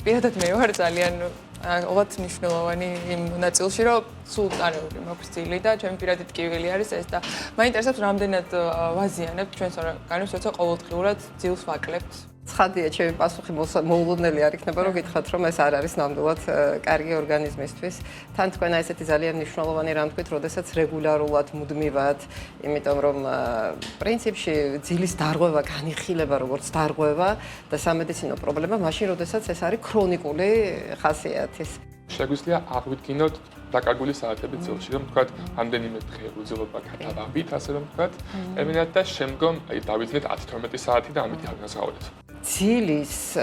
პირადად მე ვარ ძალიან ალბათ მნიშვნელოვანი იმ ნაწილში, რომ სულ არეული მაქვს ძილი და ჩემი პირადი ტკივილი არის ეს და მაინტერესებს რამდენად ვაზიანებთ ჩვენს ორგანიზმს, როცა ყოველდღიურად ძილს ვაკლებთ. ცხადია, ჩემი პასუხი მოულოდნელი არ იქნება, რომ გითხრათ, რომ ეს არ არის ნამდვილად კარგი ორგანიზმისთვის. თან თქვენ ესეთი ძალიან მნიშვნელოვანი რამ თქვით, როდესაც რეგულარულად, მუდმივად, იმიტომ რომ პრინციპში ძილის დარღვევა, განიხილება როგორც დარღვევა და სამედიცინო პრობლემა, მაშინ როდესაც ეს არის ქრონიკული ხასიათის. შეგვიძლია აღვიდგინოთ დაკარგული საათები ძილში, რომ თქვათ, რამდენიმე დღე უძილობა გადავავით, ასე რომ თქვათ, ტერმინად და შემდგომ დავიძინეთ 10-12 საათი და ამით არ განსხვავებთ. ძილის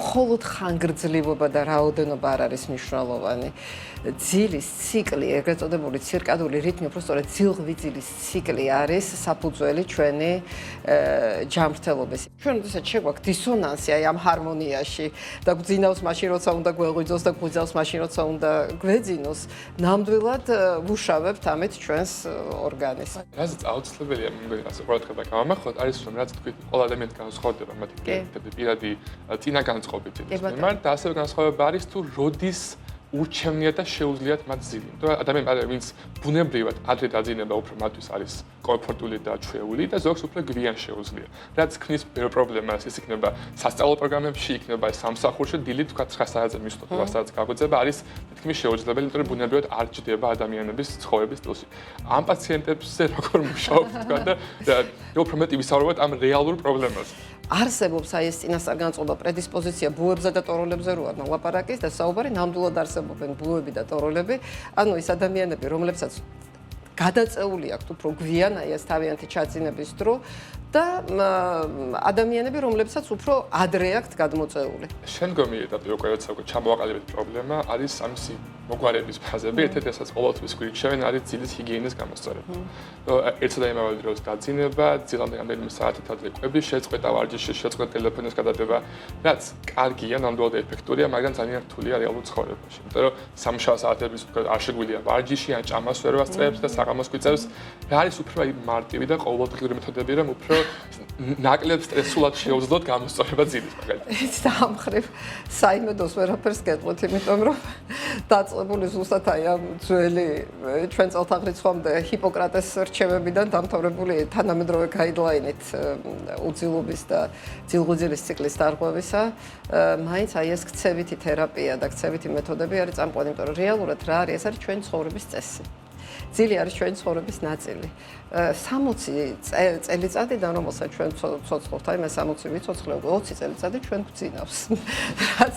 მხოლოდ ხანგრძლივობა და რაოდენობა არ არის მნიშვნელოვანი. ძილის ციკლი, ეგრეთ წოდებული ცირკადული რიტმი, უბრალოდ ძილღვიძილის ციკლი არის საფუძველი ჩვენი ჯანმრთელობის. ჩვენ როდესაც შეგვაქვს დისონანსი აი ამ ჰარმონიაში და გვძინავს მაშინ, როცა უნდა გვეღვიძოს და გვიძავს მაშინ, როცა უნდა გვეძინოს, ნამდვილად ვუშავებთ ამით ჩვენს ორგანიზმს. რაც აუცილებელია, მეგონი, ასე ყურადღება გავამახვილოთ, არის რომ რაც თქვით, ყველა ადამიანს განსხვავდება მათი პირადი წინა განწყობით ძილის მიმართ და ასევე განსხვავება არის თუ როდის ურჩევნიათ და შეუძლიათ მათ ძილი. იმიტომ ადამიანები, ვინც ბუნებრივად ადრე დაძინება, უფრო მათთვის არის კომფორტული და ჩვეული და ზოგს უფრო გვიან შეუძლია. რაც ქმნის ბევრ პრობლემას, ის იქნება სასწავლო პროგრამებში, იქნება სამსახურში, დილით თქვა 9 საათზე მისვლა, 8 საათზე გაღვიძება არის თითქმის შეუძლებელი, იმიტომ რომ ბუნებრივად არ ჭირდება ადამიანების ცხოვრების სტილში. ამ პაციენტებზე როგორ მუშაობთ თქვა და უფრო მეტი ვისაუბროთ ამ რეალურ პრობლემაზე. არსებობს აი ეს წინასწარგანწყობა პრედისპოზიცია ბუებზე და ტოროლებზე რო არ მოლაპარაკის და საუბარი ნამდვილად არსებობენ ბუები და ტოროლები, ანუ ის ადამიანები, რომლებსაც გადაწეული აქვთ უფრო გვიან აი ეს თავიანთი ჩაძინების დრო და ადამიანები, რომლებსაც უფრო ადრე აქვთ გადმოწეული. შემდგომი ეტაპი უკვე რაც უკვე ჩამოვაყალიბეთ პრობლემა არის ამისი მოგვარების ფაზები, ერთ-ერთი რასაც ყოველთვის გვირჩევენ არის ძილის ჰიგიენის გამოსწორება. ერთსა და იმავე დროს დაძინება, ძილამდე რამდენიმე საათით ადრე კვების შეწყვეტა, ვარჯიშის შეწყვეტა, ტელეფონის გადადება, რაც კარგია, ნამდვილად ეფექტურია, მაგრამ ძალიან რთულია რეალურ ცხოვრებაში. იმიტომ რომ სამუშაო საათების უკვე არ შეგვიძლია ვარჯიში ან ჭამას ვერ ვასწრებს და საღამოს გვიწევს. რა არის უფრო მარტივი და ყოველდღიური მეთოდები, რომ უფრო ნაკლებ სტრესულად შეუძლოთ გამოსწორება ძილის მაგალითად. ეს დაამხრივ საიმედოს ვერაფერს გეტყვით, იმიტომ რომ დაწყებული ზუსტად აი ამ ძველი ჩვენ წელთაღრიცხვამდე ჰიპოკრატეს რჩევებიდან დამთავრებული თანამედროვე გაიდლაინით უძილობის და ძილღვიძილის ციკლის დარღვევისა, მაინც აი ეს ქცევითი თერაპია და ქცევითი მეთოდები არის წამყვანი, იმიტომ რომ რეალურად რა არის, ეს არის ჩვენი ცხოვრების წესი. ძილი არის ჩვენი ცხოვრების ნაწილი. 60 წელიწადიდან, რომელსაც ჩვენ ცოცხლობთ, აი მე 60 ვიცოცხლე, 20 წელიწადი ჩვენ გვძინავს. რაც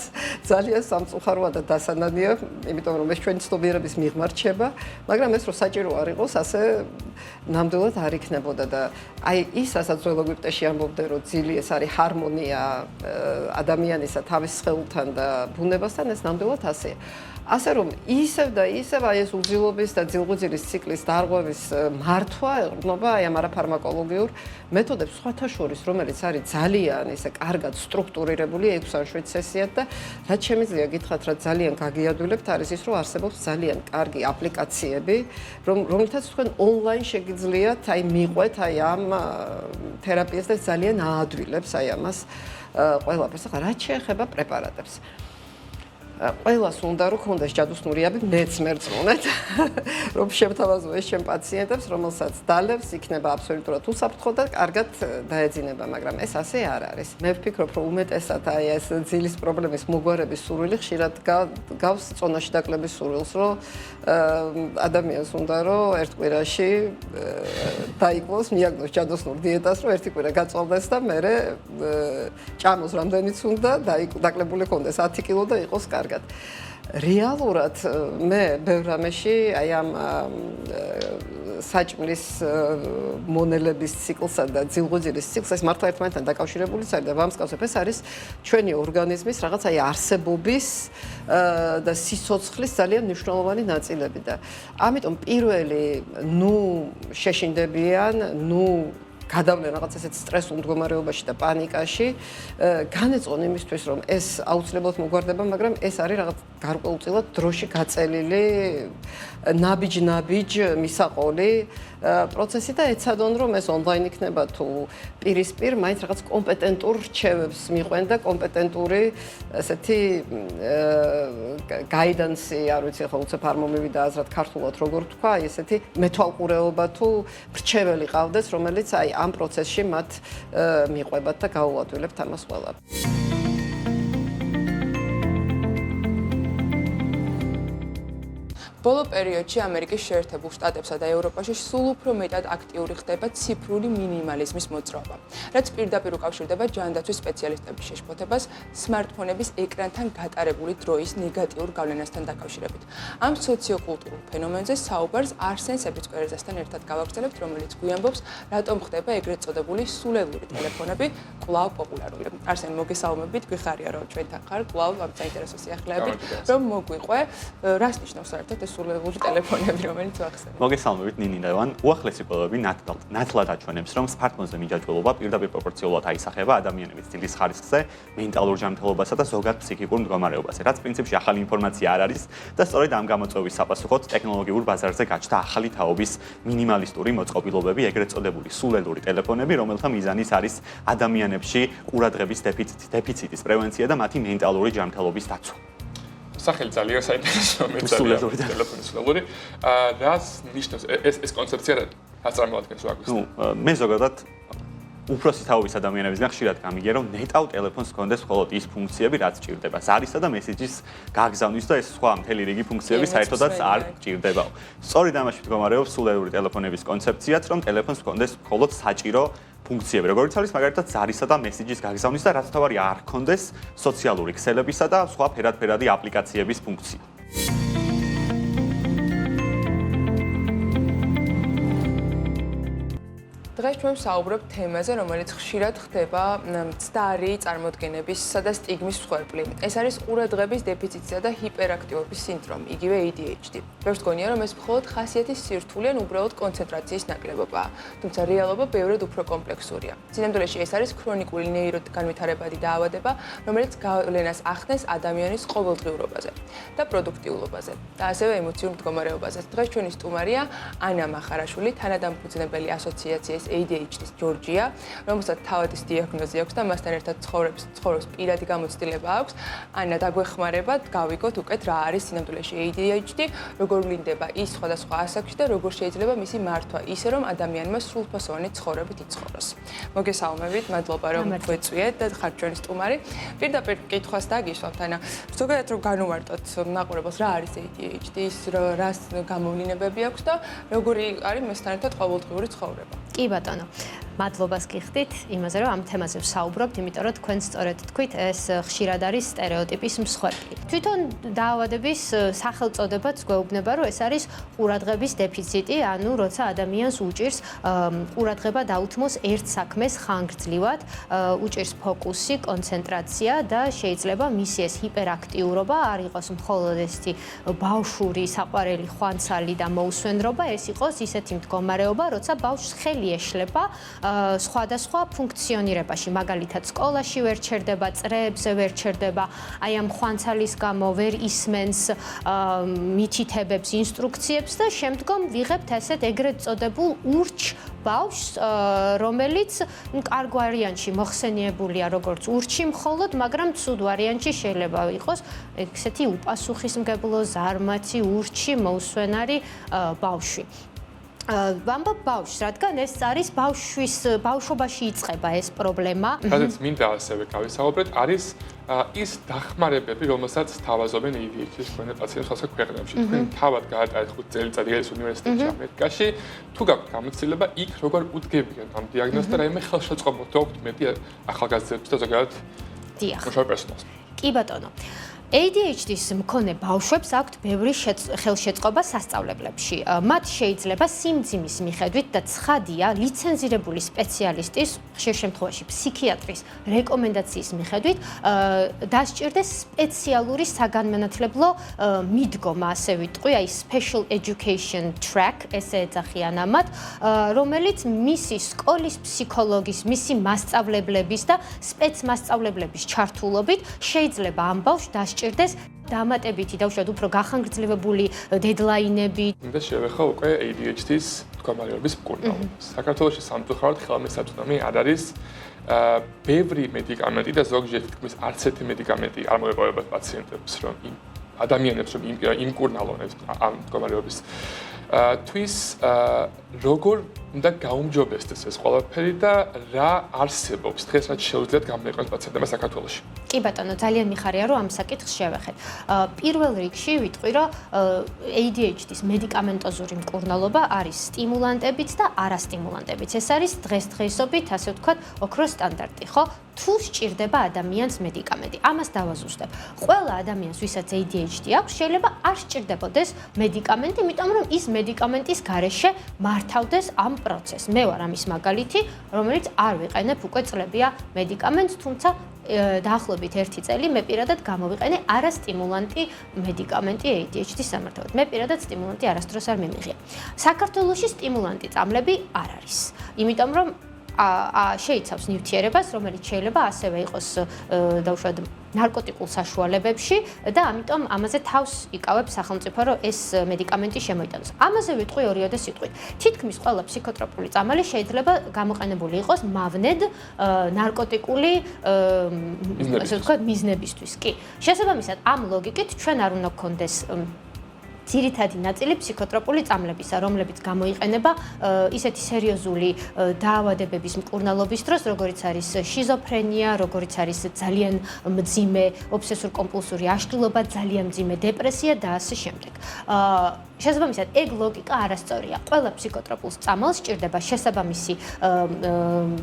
ძალიან სამწუხაროა და დასანანია, იმიტომ რომ ეს ჩვენი ცნობიერების მიღმა რჩება, მაგრამ ეს რო საჭირო არ იყოს, ასე ნამდვილად არ იქნებოდა და აი ის, რასაც ძველ ეგვიპტეში ამბობდნენ, რომ ძილი ეს არის ჰარმონია ადამიანისა თავის სხეულთან და ბუნებასთან, ეს ნამდვილად ასეა. ასე რომ ისევ და ისევ აი ეს უძილობის და ძილღვიძილის ციკლის დარღვევის მართვა ეყრდნობა აი ამ არაფარმაკოლოგიურ მეთოდებს სხვათა შორის, რომელიც არის ძალიან ისე კარგად სტრუქტურირებული 6-7 სესიად და რაც შემიძლია გითხრათ, რა ძალიან გაგიადვილებთ, არის ის, რომ არსებობს ძალიან კარგი აპლიკაციები, რომლითაც თქვენ ონლაინ შეგიძლიათ აი მიყვეთ აი ამ თერაპიას და ძალიან აადვილებს აი ამას ყველაფერს. ახლა რაც შეეხება პრეპარატებს. ყველას უნდა რომ ქონდეს ჯადოსნურიები, მეც მერწმუნეთ, რომ შევთავაზო ეს ჩემ პაციენტებს, რომელსაც დალევს, იქნება აბსოლუტურად უსაფრთხო და კარგად დაეძინება, მაგრამ ეს ასე არ არის. მე ვფიქრობ, რომ უმეტესად აი ეს ძილის პრობლემის მოგვარების სურვილი ხშირად გავს წონაში დაკლების სურვილს, რომ ადამიანს უნდა რომ ერთ კვირაში დაიკლოს, მიაგნოს ჯადოსნურ დიეტას, რომ ერთი კვირა გაწოვდეს და მერე ჭამოს რამდენიც უნდა, დაკლებული ქონდეს 10 კილო და იყოს კარგად. რეალურად მე ბევრ რამეში აი ამ საჭმლის მონელების ციკლსა და ძილღვიძილის ციკლს ეს მართლა ერთმანეთთან დაკავშირებულიც არის და ვამსკავსებ, ეს არის ჩვენი ორგანიზმის რაღაც აი არსებობის და სიცოცხლის ძალიან მნიშვნელოვანი ნაწილები და ამიტომ პირველი შეშინდებიან, გადავლენ რაღაც ესეთ სტრესულ მდგომარეობაში და პანიკაში, განეწონ იმისთვის, რომ ეს აუცილებლად მოგვარდება, მაგრამ ეს არის რაღაც გარკვეულწილად დროში გაწელილი ნაბიჯ მისაყოლი პროცესი და ეცადონ, რომ ეს ონლაინ იქნება თუ პირისპირ, მაინც რაღაც კომპეტენტურ რჩევებს მიყვენ და კომპეტენტური ესეთი გაიდანსი, არ ვიცი, ხო უცებ არ მომივიდა აზრად ქართულად როგორ თქვა, აი ესეთი მეთვალყურეობა თუ რჩეველი ყავდეს, რომელიც აი ამ პროცესში მათ მიყვებათ და გაუადვილებთ ამას ყველაფერს. ბოლო პერიოდში ამერიკის შეერთებულ შტატებსა და ევროპაში სულ უფრო მეტად აქტიური ხდება ციფრული მინიმალიზმის მოძრაობა, რაც პირდაპირ უკავშირდება ჯანდაცვის სპეციალისტების შეშფოთებას სმარტფონების ეკრანთან გატარებული დროის ნეგატიურ გავლენასთან დაკავშირებით. ამ სოციოკულტურულ ფენომენზე საუბარს არსენ სებრიცკოერძესთან ერთად გავაგრძელებთ, რომელიც გვიამბობს, რატომ ხდება ეგრეთ წოდებული სულელური ტელეფონები კვლავ პოპულარული. არსენ, მოგესალმებით, გვიხარია, რომ ჩვენთან ხარ კვლავ ამ საინტერესო სიახლეებით, რომ მოგვიყვე, რას ნიშნავს საერთოდ ეს სულელური ტელეფონები, რომელიც ვახსენე. მოგესალმებით, ნინი ლევან. უახლესი კვლევები ნათლად აჩვენებს, რომ სმარტფონზე მიჯაჭვულობა პირდაპირ პროპორციულად აისახება ადამიანების დილის ხარისხზე, მენტალურ ჯანმრთელობასა და ზოგად ფსიქიკურ მდგომარეობაზე, რაც პრინციპში ახალი ინფორმაცია არ არის და სწორედ ამ გამოწვევის საპასუხოდ ტექნოლოგიურ ბაზარზე გაჩნდა ახალი თაობის მინიმალისტური მოწყობილობები, ეგრეთ წოდებული სულელური ტელეფონები, რომელთა მიზანიც არის ადამიანებში ყურადღების დეფიციტის პრევენცია და მათი მენტალური ჯანმრთელობის დაცვა. სახელი ძალიან საინტერესოა, მე ძალიან ტელეფონის სულელური. რას ნიშნავს ეს კონცეფცია, რაც წარმოადგენს ვაგვის? მე ზოგადად უფროსი თაობის ადამიანებისგან ხშირად გამიგია, რომ ნეტავ ტელეფონს ჰქონდეს მხოლოდ ის ფუნქციები, რაც ჭირდება ზარისა და მესეჯის გაგზავნის და ეს სხვა მთელი რიგი ფუნქციები საერთოდაც არ ჭირდებაო. სწორედ ამაში მდგომარეობს სულელური ტელეფონების კონცეფციაც, რომ ტელეფონს ჰქონდეს მხოლოდ საჭირო ფუნქციები, როგორც არის მაგალითად ზარისა და მესეჯის გაგზავნის და რაც თავარი არ ჰქონდეს სოციალური ქსელებისა და სხვა ფერადფერადი აპლიკაციების ფუნქცია. დღეს ჩვენ ვსაუბრობთ თემაზე, რომელიც ხშირად ხდება მცდარი წარმოდგენებისა და სტიგმის მსხვერპლი. ეს არის ყურადღების დეფიციტისა და ჰიპერაქტივობის სინდრომი, იგივე ADHD. ბევრს გონია, რომ ეს მხოლოდ ხასიათის სირთულე ან უბრალოდ კონცენტრაციის ნაკლებობაა, თუმცა რეალობა ბევრად უფრო კომპლექსურია. სინამდვილეში ეს არის ქრონიკული ნეიროგანვითარებადი დაავადება, რომელიც გავლენას ახდენს ადამიანის ყოველდღიურობაზე და პროდუქტიულობაზე და ასევე ემოციურ მდგომარეობაზე. დღეს ჩვენი სტუმარია ანა მახარაშვილი, თანადამფუძნებელი ასოციაციის ADHD-ის ჯორჯია, რომელსაც თავადის დიაგნოზი აქვს და მასთან ერთად ცხოვრობს პირადი გამოცდილება აქვს. ანა, დაგვეხმარებათ, გავიგოთ უკეთ რა არის სინამდვილეში ADHD, როგორ ვლინდება ის სხვადასხვა ასაკში და როგორ შეიძლება მისი მართვა ისე, რომ ადამიანმა სრულფასოვანი ცხოვრებით იცხოვროს. მოგესალმებით, მადლობა რომ გვეწვიეთ და ხართ ჩვენი სტუმარი. პირდაპირ კითხვას დაგისვამთ, ანა, ზოგადად რომ განუვარტოთ მაყურებელს, რა არის ADHD, რას გამოვლინებები აქვს და როგორი არის მასთან ერთად ყოველდღიური ცხოვრება. კი ბატონო, მადლობას გიხდით იმაზე, რომ ამ თემაზე ვსაუბრობთ, იმიტომ რომ თქვენ სწორედ თქვით, ეს ხშირად არის სტერეოტიპის მსხვერპლი. თვითონ დაავადების სახელწოდებაც გვეუბნება, რომ ეს არის ყურადღების დეფიციტი, ანუ როცა ადამიანს უჭირს ყურადღება დაუთმოს ერთ საქმეს ხანგრძლივად, უჭირს ფოკუსი, კონცენტრაცია და შეიძლება მისი ეს ჰიპერაქტიურობა არ იყოს მხოლოდ ესეთი ბავშვური, საყვარელი ხვანცალი და მოусვენრობა, ეს იყოს ისეთი მდგომარეობა, როცა ბავშვს ხელი ეშლება სხვადასხვა ფუნქციონირებაში, მაგალითად სკოლაში ვერ ჩერდება, წრეებზე ვერ ჩერდება, აი ამ ხვანცალის გამო ვერ ისმენს მითითებებს, ინსტრუქციებს და შემდგომ ვიღებთ ასეთ ეგრეთ წოდებულ ურჩ ბავშვს, რომელიც კარგ ვარიანტში მოხსენიებულია როგორც ურჩი მხოლოდ, მაგრამ ცუდ ვარიანტში შეიძლება იყოს ესეთი უპასუხისმგებლო, ზარმაცი, ურჩი, მოусვენარი ბავშვი. ვამბობ ბავშვს, რადგან ეს არის ბავშვობაში იწყება ეს პრობლემა. რადგან მინდა ასევე გავისაუბრეთ, არის ის დახმარებები, რომელსაც თავაზობენ ADHD-ის მქონე პაციენტებს ხალხსა ქვეყნებში. თქვენ თავად გაატარეთ 5 წელიწადი ეს უნივერსიტეტში ამერიკაში, თუ გაქვთ გამოცდილება, იქ როგორ უდგებიან ამ დიაგნოზს და რაიმე ხელშეწყობო თუ აქვთ მეტი ახალგაზრდებს და ზოგადად მუშაობ პერსონალს. კი ბატონო. ADHD-ის მქონე ბავშვებს აქვთ ბევრი ხელშეწყობა სასწავლებლებში. მათ შეიძლება სიმძიმის მიხედვით და ცხადია ლიცენზირებული სპეციალისტის, ხშირ შემთხვევაში ფსიქიატრის რეკომენდაციის მიხედვით დასჭირდეს სპეციალური საგანმანათლებლო მიდგომა, ასე ვიტყვი, აი special education track, ესე ეძახიან ამათ, რომელიც მისი სკოლის ფსიქოლოგის, მისი მასწავლებლების და სპეცმასწავლებლების ჩართულობით შეიძლება ამ ბავშვს დასჭირდეს დამატებითი და უშუალოდ უფრო გახანგრძლივებული დედლაინები. და შევეხო უკვე ADHD-ის მდგომარეობის მკურნალობას. საქართველოში სამწუხაროდ ხელმისაწვდომი არ არის ბევრი medicamenti და ზოგჯერ თითქმის არც ერთი medicamenti არ მოეპოვება პაციენტებს, რომ ადამიანებს რომ იმკურნალონ ამ მდგომარეობის თვის როგორ უნდა გაუმჯობესდეს ეს ყველაფერი და რა არსებობს დღეს რაც შეუძლიათ გამოიყენოს პაციენტებმა საქართველოში. კი ბატონო, ძალიან მიხარია რომ ამ საკითხს შევეხეთ. პირველ რიგში ვიტყვი რომ ADHD-ის მედიკამენტოზური მკურნალობა არის სტიმულანტებიც და არასტიმულანტებიც. ეს არის დღესდღეობით, ასე ვთქვათ, ოქროს სტანდარტი, ხო? თუ სჭირდება ადამიანს მედიკამენტი. ამას დავაზუსტებ. ყველა ადამიანს, ვისაც ADHD აქვს, შეიძლება არ სჭირდებოდეს მედიკამენტი, იმიტომ რომ ის მედიკამენტის გარეშე მართავდეს ამ პროცესს. მე ვარ ამის მაგალითი, რომელიც არ ვიყენებ უკვე წლებია მედიკამენტს, თუმცა დაახლოებით 1 წელი მე პირადად გამოვიყენე არასტიმულანტი მედიკამენტი ADHD-ის სამართავად. მე პირადად სტიმულანტი არასდროს არ მიმიღია. საქართველოში სტიმულანტი წამლები არ არის. იმიტომ რომ შეიცავს ნივთიერებას, რომელიც შეიძლება ასევე იყოს დაუშვათ ნარკოტიკულ საშუალებებში და ამიტომ ამაზე თავს იკავებს სახელმწიფო, რომ ეს მედიკამენტი შემოიტანოს. ამაზე ვიტყვი 2-ოდე სიტყვით. თითქმის ყველა ფსიქოტროპული წამალი შეიძლება გამოყენებული იყოს მავნედ ნარკოტიკული ასე ვთქვათ მიზნებისთვის. კი. შესაბამისად, ამ ლოგიკით ჩვენ არ უნდა გქონდეს ძირითადი ნაწილი ფსიქოტროპული წამლებისა, რომლებიც გამოიყენება ისეთი სერიოზული დაავადებების მკურნალობის დროს, როგორიც არის შიზოფრენია, როგორიც არის ძალიან მძიმე ობსესურ-კომპულსური აშლილობა, ძალიან მძიმე დეპრესია და ასე შემდეგ. შესაბამისად, ეგ ლოგიკა არასწორია. ყველა ფსიქოტროპულს წამალს სჭირდება შესაბამისი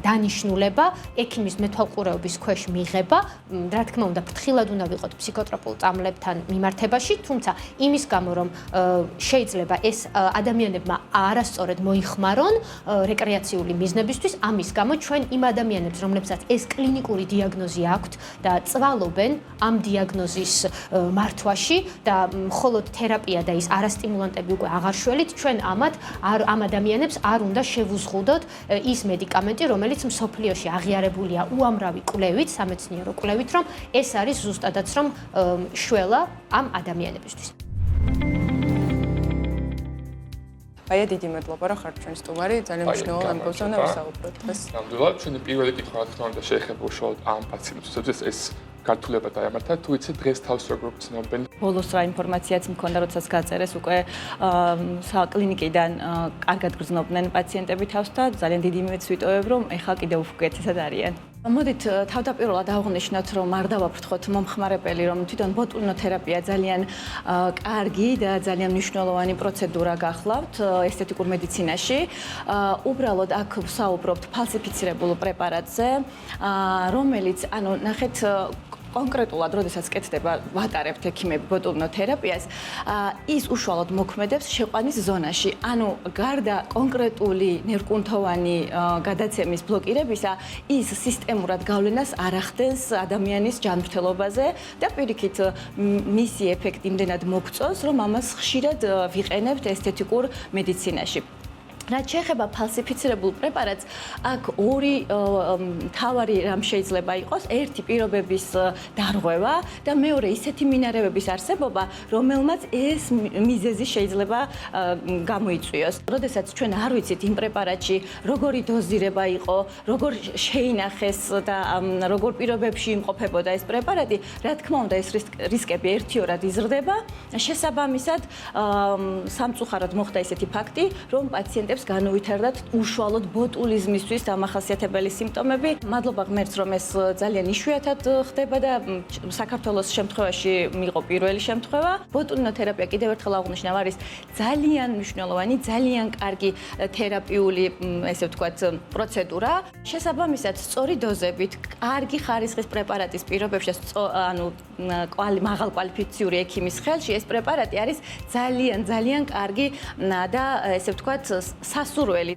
დანიშნულება, ექიმის მეთვალყურეობის ქვეშ მიღება, რა თქმა უნდა, ფრთხილად უნდა ვიყოთ ფსიქოტროპულ წამლებთან მიმართებაში, თუმცა იმის გამო, რომ შეიძლება ეს ადამიანებმა არასწორად მოიხმარონ რეკრეაციული მიზნებისთვის, ამის გამო ჩვენ იმ ადამიანებს, რომლებსაც ეს კლინიკური დიაგნოზი აქვთ და წვალობენ ამ დიაგნოზის მართვაში და მხოლოდ თერაპია და ის არასტიმულანტები უკვე აღარ შველით, ჩვენ ამ ადამიანებს არ უნდა შევუზღუდოთ ის მედიკამენტი, რომელიც მსოფლიოში აღიარებულია უამრავი კვლევით, სამეცნიერო კვლევით, რომ ეს არის ზუსტადაც რომ შველა ამ ადამიანებისთვის. აი დიდი მადლობა რა ხართ ჩვენ სტუმარი, ძალიან მნიშვნელოვანი ამბავსა და ვისაუბროთ დღეს. ნამდვილად ჩვენი პირველი კითხვა რა თქმა უნდა შეეხება უშუალოდ ამ პაციენტებს, ეს გართულება დაემართა, თუ იცით დღეს თავს როგორ გრძნობენ? ბოლოს რა ინფორმაციაც მქონდა, როდესაც გაწერეს უკვე კლინიკიდან კარგად გრძნობდნენ პაციენტები თავს და ძალიან დიდი იმედს ვიტოვებ, რომ ეხლა კიდევ უკეთესად არიან. მოდით თავდაპირველად აღვნიშნოთ, რომ არ დავაფრთხოთ მომხმარებელი, რომ თვითონ ბოტულინოთერაპია ძალიან კარგი და ძალიან მნიშვნელოვანი პროცედურა გახლავთ ესთეტიკურ მედიცინაში. უბრალოდ აქ ვსაუბრობთ ფალსიფიცირებულ პრეპარატზე, რომელიც, ანუ ნახეთ, კონკრეტულად, როდესაც კეთდება, ვატარებთ ექიმები ბოტულინოთერაპიას, ის უშუალოდ მოქმედებს შეყვანის ზონაში. ანუ გარდა კონკრეტული ნერვკუნთოვანი გადაცემის ბლოკირებისა, ის სისტემურად გავლენას არ ახდენს ადამიანის ჯანმრთელობაზე და პირიქით მისი ეფექტი იმდენად მოგწონს, რომ ამას ხშირად ვიყენებთ ესთეტიკურ მედიცინაში. რაც შეეხება ფალსიფიცირებულ პრეპარატს, აქ ორი მთავარი რამ შეიძლება იყოს, ერთი პირობების დარღვევა და მეორე ისეთი მინარევების არსებობა, რომელმაც ეს მიზეზი შეიძლება გამოიწვიოს. როდესაც ჩვენ არ ვიცით იმ პრეპარატში როგორი დოზირება იყო, როგორ შეინახეს და როგორ პირობებში იმყოფებოდა ეს პრეპარატი, რა თქმა უნდა ეს რისკები ერთიორად იზრდება. შესაბამისად, სამწუხაროდ მოხდა ისეთი ფაქტი, რომ პაციენტებს მეგობრებს განუვითარდათ უშუალოდ ბოტულიზმისთვის დამახასიათებელი სიმპტომები. მადლობა ღმერთს, რომ ეს ძალიან იშვიათად ხდება და საქართველოს შემთხვევაში მიიღო პირველი შემთხვევა. ბოტულინოთერაპია კიდევ ერთხელ აღვნიშნავ, არის ძალიან მნიშვნელოვანი, ძალიან კარგი თერაპიული, ესე ვთქვათ, პროცედურა. შესაბამისად, სწორი დოზებით, კარგი ხარისხის პრეპარატის პირობებში, მაღალ კვალიფიციური ექიმის ხელში ეს პრეპარატი არის ძალიან კარგი და ესე ვთქვათ, სასურველი.